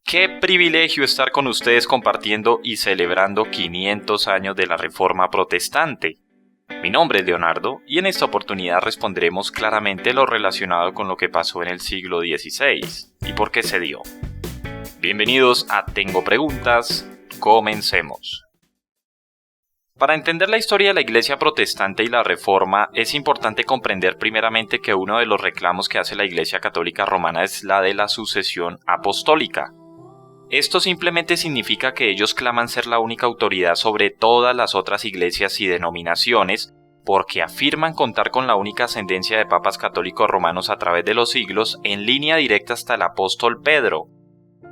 Qué privilegio estar con ustedes compartiendo y celebrando 500 años de la Reforma Protestante. Mi nombre es Leonardo y en esta oportunidad responderemos claramente lo relacionado con lo que pasó en el siglo XVI y por qué se dio. Bienvenidos a Tengo Preguntas, comencemos. Para entender la historia de la Iglesia Protestante y la Reforma, es importante comprender primeramente que uno de los reclamos que hace la Iglesia Católica Romana es la de la sucesión apostólica. Esto simplemente significa que ellos claman ser la única autoridad sobre todas las otras iglesias y denominaciones, porque afirman contar con la única ascendencia de papas católicos romanos a través de los siglos en línea directa hasta el apóstol Pedro.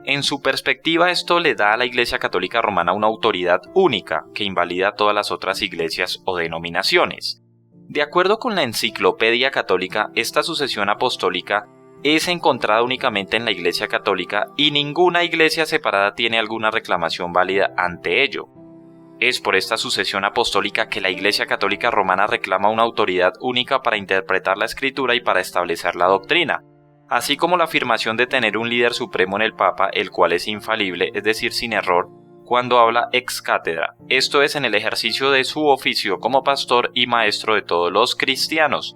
En su perspectiva, esto le da a la Iglesia Católica Romana una autoridad única que invalida a todas las otras iglesias o denominaciones. De acuerdo con la Enciclopedia Católica, esta sucesión apostólica es encontrada únicamente en la Iglesia Católica y ninguna iglesia separada tiene alguna reclamación válida ante ello. Es por esta sucesión apostólica que la Iglesia Católica Romana reclama una autoridad única para interpretar la Escritura y para establecer la doctrina, así como la afirmación de tener un líder supremo en el Papa, el cual es infalible, es decir, sin error, cuando habla ex cátedra, esto es en el ejercicio de su oficio como pastor y maestro de todos los cristianos.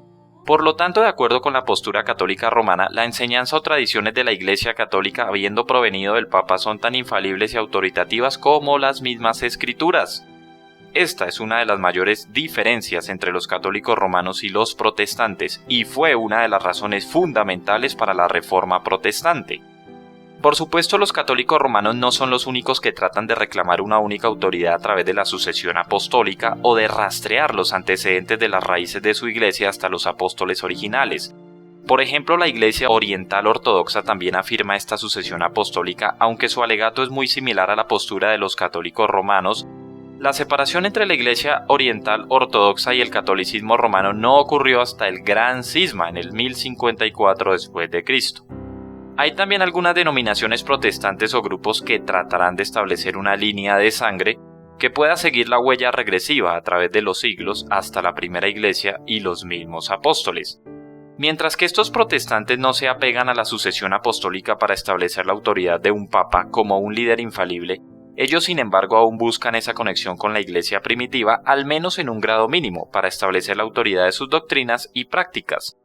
Por lo tanto, de acuerdo con la postura católica romana, la enseñanza o tradiciones de la Iglesia Católica, habiendo provenido del Papa, son tan infalibles y autoritativas como las mismas Escrituras. Esta es una de las mayores diferencias entre los católicos romanos y los protestantes, y fue una de las razones fundamentales para la Reforma Protestante. Por supuesto, los católicos romanos no son los únicos que tratan de reclamar una única autoridad a través de la sucesión apostólica o de rastrear los antecedentes de las raíces de su iglesia hasta los apóstoles originales. Por ejemplo, la Iglesia Oriental Ortodoxa también afirma esta sucesión apostólica, aunque su alegato es muy similar a la postura de los católicos romanos. La separación entre la Iglesia Oriental Ortodoxa y el catolicismo romano no ocurrió hasta el Gran Cisma en el 1054 después de Cristo. Hay también algunas denominaciones protestantes o grupos que tratarán de establecer una línea de sangre que pueda seguir la huella regresiva a través de los siglos hasta la primera iglesia y los mismos apóstoles. Mientras que estos protestantes no se apegan a la sucesión apostólica para establecer la autoridad de un papa como un líder infalible, ellos sin embargo aún buscan esa conexión con la iglesia primitiva, al menos en un grado mínimo, para establecer la autoridad de sus doctrinas y prácticas.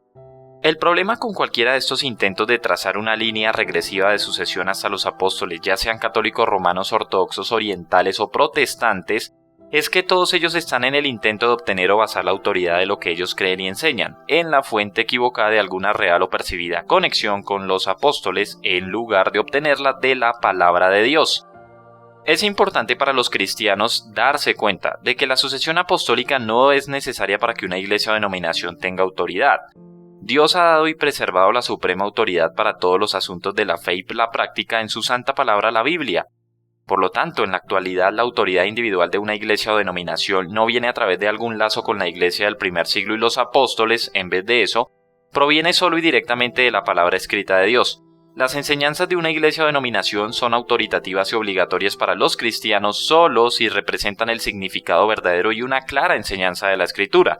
El problema con cualquiera de estos intentos de trazar una línea regresiva de sucesión hasta los apóstoles, ya sean católicos romanos, ortodoxos, orientales o protestantes, es que todos ellos están en el intento de obtener o basar la autoridad de lo que ellos creen y enseñan, en la fuente equivocada de alguna real o percibida conexión con los apóstoles, en lugar de obtenerla de la palabra de Dios. Es importante para los cristianos darse cuenta de que la sucesión apostólica no es necesaria para que una iglesia o denominación tenga autoridad. Dios ha dado y preservado la suprema autoridad para todos los asuntos de la fe y la práctica en su santa palabra, la Biblia. Por lo tanto, en la actualidad la autoridad individual de una iglesia o denominación no viene a través de algún lazo con la iglesia del primer siglo y los apóstoles. En vez de eso, proviene solo y directamente de la palabra escrita de Dios. Las enseñanzas de una iglesia o denominación son autoritativas y obligatorias para los cristianos solo si representan el significado verdadero y una clara enseñanza de la Escritura.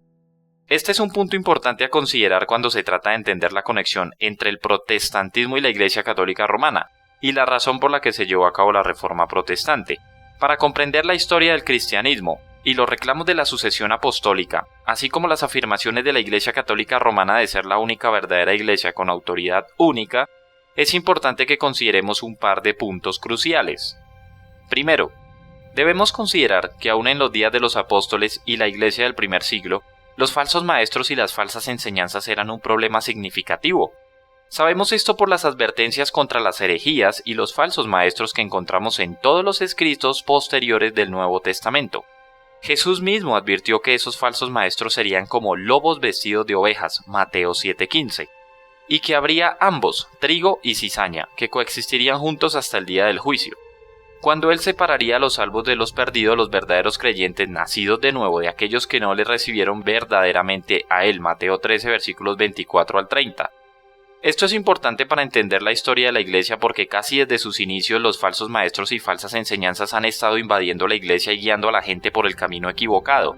Este es un punto importante a considerar cuando se trata de entender la conexión entre el protestantismo y la Iglesia Católica Romana, y la razón por la que se llevó a cabo la Reforma Protestante. Para comprender la historia del cristianismo y los reclamos de la sucesión apostólica, así como las afirmaciones de la Iglesia Católica Romana de ser la única verdadera iglesia con autoridad única, es importante que consideremos un par de puntos cruciales. Primero, debemos considerar que aún en los días de los apóstoles y la iglesia del primer siglo, los falsos maestros y las falsas enseñanzas eran un problema significativo. Sabemos esto por las advertencias contra las herejías y los falsos maestros que encontramos en todos los escritos posteriores del Nuevo Testamento. Jesús mismo advirtió que esos falsos maestros serían como lobos vestidos de ovejas, Mateo 7:15, y que habría ambos, trigo y cizaña, que coexistirían juntos hasta el día del juicio. Cuando Él separaría a los salvos de los perdidos, los verdaderos creyentes nacidos de nuevo de aquellos que no le recibieron verdaderamente a Él, Mateo 13, versículos 24 al 30. Esto es importante para entender la historia de la Iglesia porque casi desde sus inicios los falsos maestros y falsas enseñanzas han estado invadiendo la Iglesia y guiando a la gente por el camino equivocado.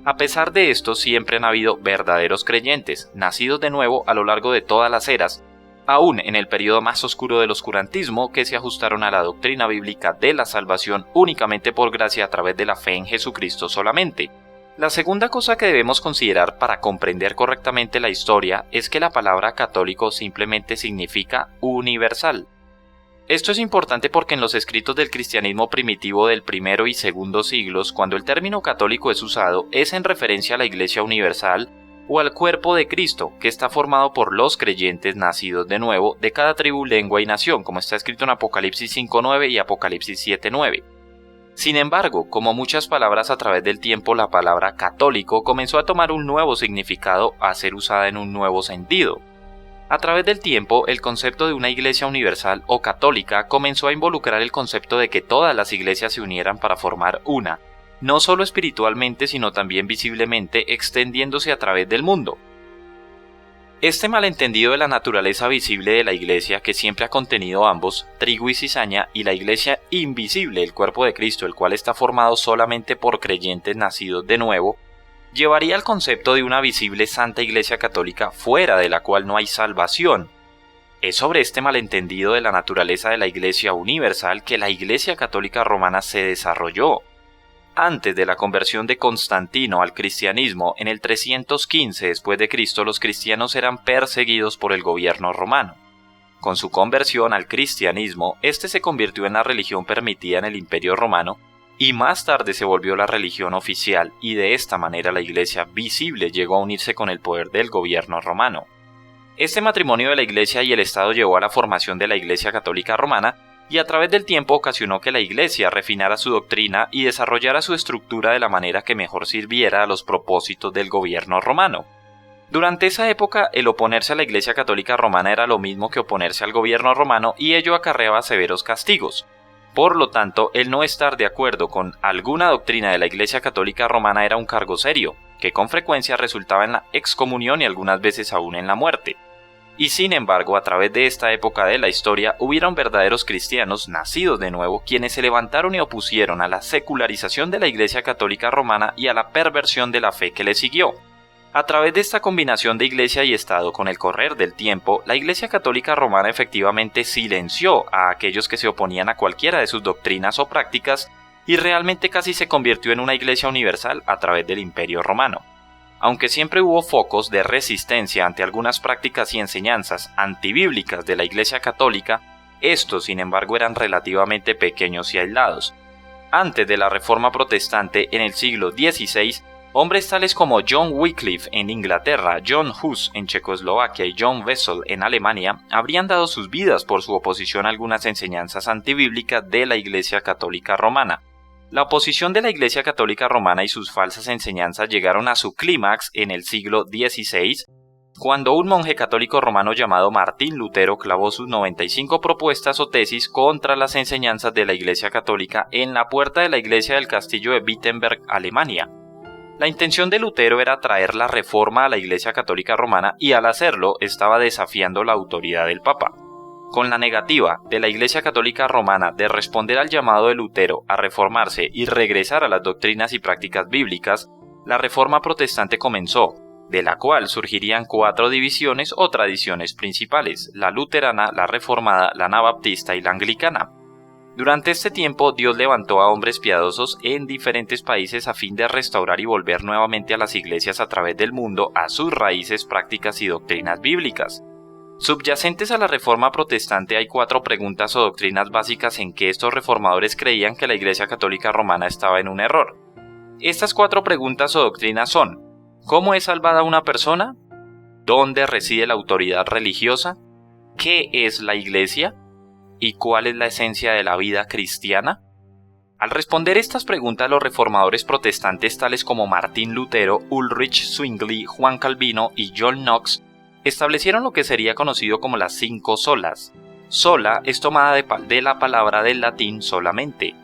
A pesar de esto, siempre han habido verdaderos creyentes, nacidos de nuevo a lo largo de todas las eras, aún en el periodo más oscuro del oscurantismo, que se ajustaron a la doctrina bíblica de la salvación únicamente por gracia a través de la fe en Jesucristo solamente. La segunda cosa que debemos considerar para comprender correctamente la historia es que la palabra católico simplemente significa universal. Esto es importante porque en los escritos del cristianismo primitivo del primero y segundo siglos, cuando el término católico es usado, es en referencia a la Iglesia universal o al cuerpo de Cristo, que está formado por los creyentes nacidos de nuevo de cada tribu, lengua y nación, como está escrito en Apocalipsis 5:9 y Apocalipsis 7:9. Sin embargo, como muchas palabras a través del tiempo, la palabra católico comenzó a tomar un nuevo significado, a ser usada en un nuevo sentido. A través del tiempo, el concepto de una iglesia universal o católica comenzó a involucrar el concepto de que todas las iglesias se unieran para formar una, no solo espiritualmente sino también visiblemente, extendiéndose a través del mundo. Este malentendido de la naturaleza visible de la iglesia, que siempre ha contenido ambos, trigo y cizaña, y la iglesia invisible, el cuerpo de Cristo, el cual está formado solamente por creyentes nacidos de nuevo, llevaría al concepto de una visible Santa Iglesia Católica fuera de la cual no hay salvación. Es sobre este malentendido de la naturaleza de la Iglesia universal que la Iglesia Católica Romana se desarrolló. Antes de la conversión de Constantino al cristianismo, en el 315 después de Cristo, los cristianos eran perseguidos por el gobierno romano. Con su conversión al cristianismo, este se convirtió en la religión permitida en el Imperio Romano, y más tarde se volvió la religión oficial, y de esta manera la Iglesia visible llegó a unirse con el poder del gobierno romano. Este matrimonio de la Iglesia y el Estado llevó a la formación de la Iglesia Católica Romana, y a través del tiempo ocasionó que la Iglesia refinara su doctrina y desarrollara su estructura de la manera que mejor sirviera a los propósitos del gobierno romano. Durante esa época, el oponerse a la Iglesia Católica Romana era lo mismo que oponerse al gobierno romano, y ello acarreaba severos castigos. Por lo tanto, el no estar de acuerdo con alguna doctrina de la Iglesia Católica Romana era un cargo serio, que con frecuencia resultaba en la excomunión y algunas veces aún en la muerte. Y sin embargo, a través de esta época de la historia, hubieron verdaderos cristianos nacidos de nuevo quienes se levantaron y opusieron a la secularización de la Iglesia Católica Romana y a la perversión de la fe que le siguió. A través de esta combinación de Iglesia y Estado con el correr del tiempo, la Iglesia Católica Romana efectivamente silenció a aquellos que se oponían a cualquiera de sus doctrinas o prácticas y realmente casi se convirtió en una Iglesia universal a través del Imperio Romano. Aunque siempre hubo focos de resistencia ante algunas prácticas y enseñanzas antibíblicas de la Iglesia Católica, estos sin embargo eran relativamente pequeños y aislados. Antes de la Reforma Protestante en el siglo XVI, hombres tales como John Wycliffe en Inglaterra, John Hus en Checoslovaquia y John Wessel en Alemania habrían dado sus vidas por su oposición a algunas enseñanzas antibíblicas de la Iglesia Católica Romana. La oposición de la Iglesia Católica Romana y sus falsas enseñanzas llegaron a su clímax en el siglo XVI, cuando un monje católico romano llamado Martín Lutero clavó sus 95 propuestas o tesis contra las enseñanzas de la Iglesia Católica en la puerta de la iglesia del castillo de Wittenberg, Alemania. La intención de Lutero era traer la reforma a la Iglesia Católica Romana y al hacerlo estaba desafiando la autoridad del Papa. Con la negativa de la Iglesia Católica Romana de responder al llamado de Lutero a reformarse y regresar a las doctrinas y prácticas bíblicas, la Reforma Protestante comenzó, de la cual surgirían 4 divisiones o tradiciones principales: la luterana, la reformada, la anabaptista y la anglicana. Durante este tiempo, Dios levantó a hombres piadosos en diferentes países a fin de restaurar y volver nuevamente a las iglesias a través del mundo a sus raíces, prácticas y doctrinas bíblicas. Subyacentes a la Reforma Protestante hay 4 preguntas o doctrinas básicas en que estos reformadores creían que la Iglesia Católica Romana estaba en un error. Estas 4 preguntas o doctrinas son: ¿cómo es salvada una persona? ¿Dónde reside la autoridad religiosa? ¿Qué es la Iglesia? ¿Y cuál es la esencia de la vida cristiana? Al responder estas preguntas, los reformadores protestantes tales como Martín Lutero, Ulrich Zwingli, Juan Calvino y John Knox establecieron lo que sería conocido como las 5 solas. Sola es tomada de la palabra del latín solamente.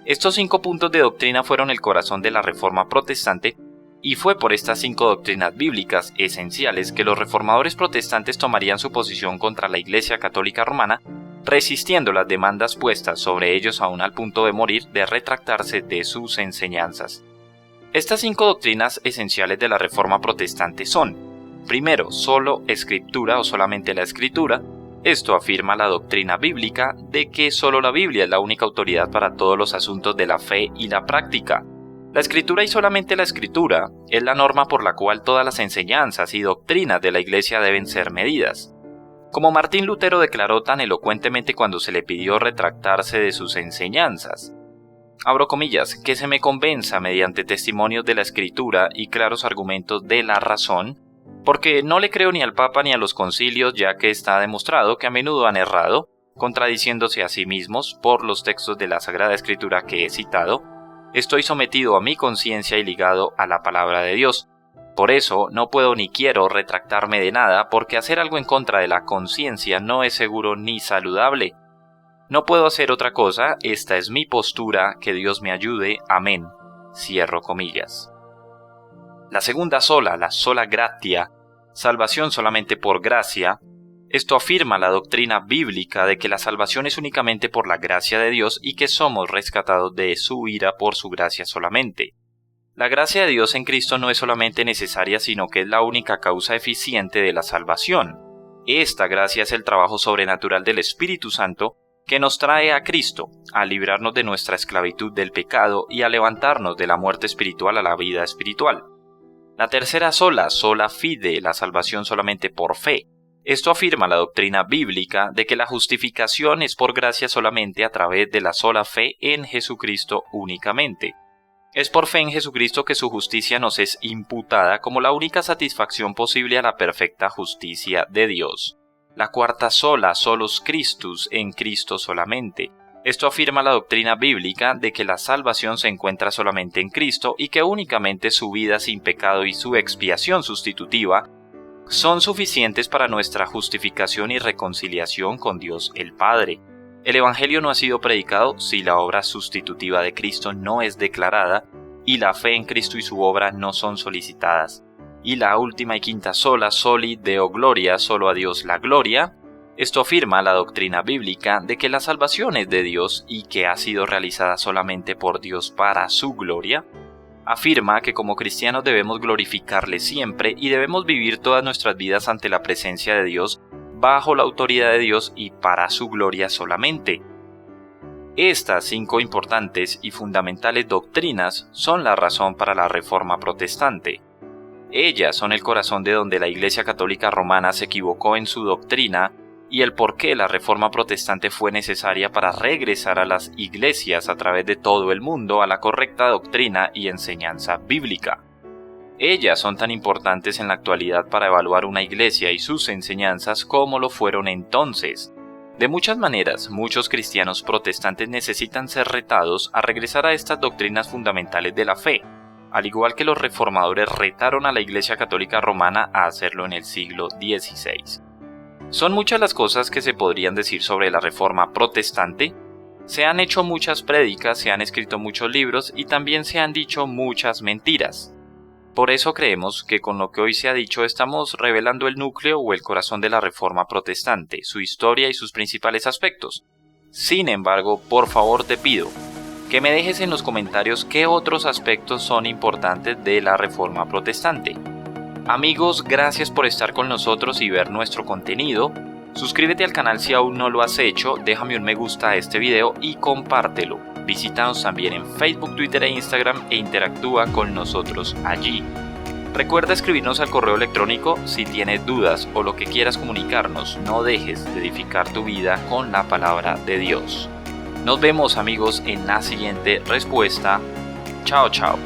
Estos 5 puntos de doctrina fueron el corazón de la Reforma Protestante, y fue por estas 5 doctrinas bíblicas esenciales que los reformadores protestantes tomarían su posición contra la Iglesia Católica Romana, resistiendo las demandas puestas sobre ellos aún al punto de morir de retractarse de sus enseñanzas. Estas 5 doctrinas esenciales de la Reforma Protestante son: Primero, solo escritura o solamente la escritura. Esto afirma la doctrina bíblica de que solo la Biblia es la única autoridad para todos los asuntos de la fe y la práctica. La escritura y solamente la escritura es la norma por la cual todas las enseñanzas y doctrinas de la Iglesia deben ser medidas. Como Martín Lutero declaró tan elocuentemente cuando se le pidió retractarse de sus enseñanzas, abro comillas, que se me convenza mediante testimonios de la escritura y claros argumentos de la razón, porque no le creo ni al Papa ni a los concilios, ya que está demostrado que a menudo han errado, contradiciéndose a sí mismos por los textos de la Sagrada Escritura que he citado. Estoy sometido a mi conciencia y ligado a la palabra de Dios. Por eso no puedo ni quiero retractarme de nada, porque hacer algo en contra de la conciencia no es seguro ni saludable. No puedo hacer otra cosa, esta es mi postura, que Dios me ayude, amén. Cierro comillas. La segunda sola, la sola gratia, salvación solamente por gracia. Esto afirma la doctrina bíblica de que la salvación es únicamente por la gracia de Dios y que somos rescatados de su ira por su gracia solamente. La gracia de Dios en Cristo no es solamente necesaria, sino que es la única causa eficiente de la salvación. Esta gracia es el trabajo sobrenatural del Espíritu Santo que nos trae a Cristo, a librarnos de nuestra esclavitud del pecado y a levantarnos de la muerte espiritual a la vida espiritual. La tercera sola, sola fide, la salvación solamente por fe. Esto afirma la doctrina bíblica de que la justificación es por gracia solamente a través de la sola fe en Jesucristo únicamente. Es por fe en Jesucristo que su justicia nos es imputada como la única satisfacción posible a la perfecta justicia de Dios. La cuarta sola, solus Christus, en Cristo solamente. Esto afirma la doctrina bíblica de que la salvación se encuentra solamente en Cristo y que únicamente su vida sin pecado y su expiación sustitutiva son suficientes para nuestra justificación y reconciliación con Dios el Padre. El Evangelio no ha sido predicado si la obra sustitutiva de Cristo no es declarada y la fe en Cristo y su obra no son solicitadas. Y la última y quinta sola, soli Deo gloria, solo a Dios la gloria. Esto afirma la doctrina bíblica de que la salvación es de Dios y que ha sido realizada solamente por Dios para su gloria. Afirma que como cristianos debemos glorificarle siempre y debemos vivir todas nuestras vidas ante la presencia de Dios, bajo la autoridad de Dios y para su gloria solamente. Estas 5 importantes y fundamentales doctrinas son la razón para la Reforma Protestante. Ellas son el corazón de donde la Iglesia Católica Romana se equivocó en su doctrina y el por qué la Reforma Protestante fue necesaria para regresar a las iglesias a través de todo el mundo a la correcta doctrina y enseñanza bíblica. Ellas son tan importantes en la actualidad para evaluar una iglesia y sus enseñanzas como lo fueron entonces. De muchas maneras, muchos cristianos protestantes necesitan ser retados a regresar a estas doctrinas fundamentales de la fe, al igual que los reformadores retaron a la Iglesia Católica Romana a hacerlo en el siglo XVI. Son muchas las cosas que se podrían decir sobre la Reforma Protestante. Se han hecho muchas prédicas, se han escrito muchos libros y también se han dicho muchas mentiras. Por eso creemos que con lo que hoy se ha dicho estamos revelando el núcleo o el corazón de la Reforma Protestante, su historia y sus principales aspectos. Sin embargo, por favor te pido que me dejes en los comentarios qué otros aspectos son importantes de la Reforma Protestante. Amigos, gracias por estar con nosotros y ver nuestro contenido. Suscríbete al canal si aún no lo has hecho, déjame un me gusta a este video y compártelo. Visítanos también en Facebook, Twitter e Instagram e interactúa con nosotros allí. Recuerda escribirnos al correo electrónico si tienes dudas o lo que quieras comunicarnos. No dejes de edificar tu vida con la palabra de Dios. Nos vemos amigos en la siguiente respuesta. Chao, chao.